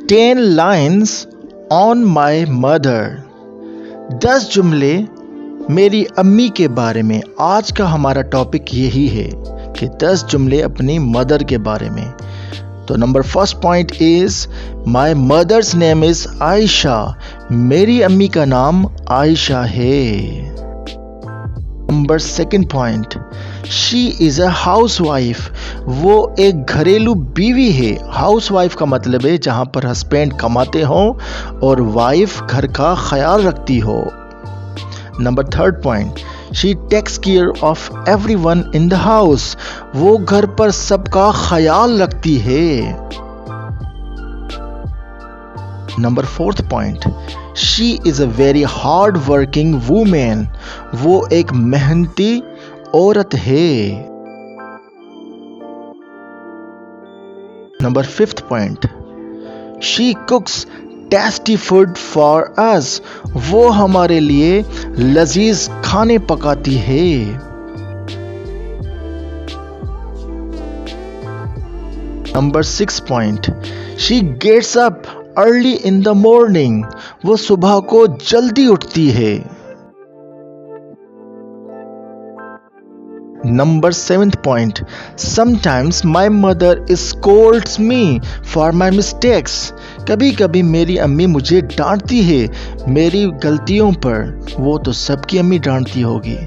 10 lines on my mother. 10 जुमले मेरी अम्मी के बारे में. आज का हमारा टॉपिक यही है कि 10 जुमले अपनी मदर के बारे में. तो number first point is my mother's name is Ayesha. मेरी अम्मी का नाम आयशा है. Number second point, she is a housewife. वो एक घरेलू बीवी है. हाउस वाइफ का मतलब है जहाँ पर हस्बैंड कमाते हो और वाइफ घर का ख्याल रखती हो. Number third point, she takes care of everyone in the house. वो घर पर सबका ख्याल रखती है. Number fourth point, she is a very hard working women. वो एक मेहनती औरत है. Number fifth point, she cooks tasty food for us. वो हमारे लिए लजीज खाने पकाती है. Number six point, she gets up early in the morning. वो सुबह को जल्दी उठती है. Number seventh point, sometimes my mother Scholz me for my mistakes. कभी कभी मेरी अम्मी मुझे डांटती है मेरी गलतियों पर. वो तो सबकी अम्मी डांटती होगी.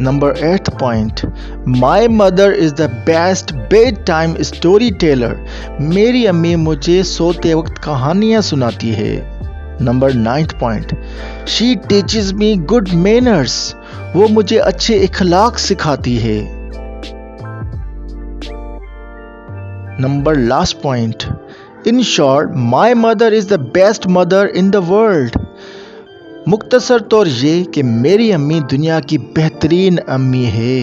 Number eight point, my mother is the best bed time story teller. मेरी अम्मी मुझे सोते वक्त कहानियां सुनाती है. Number ninth point, she teaches me good manners. वो मुझे अच्छे इखलाक सिखाती है. Number last point, in short my mother is the best mother in the world. मुख्तसर तौर ये कि मेरी अम्मी दुनिया की बेहतरीन अम्मी है.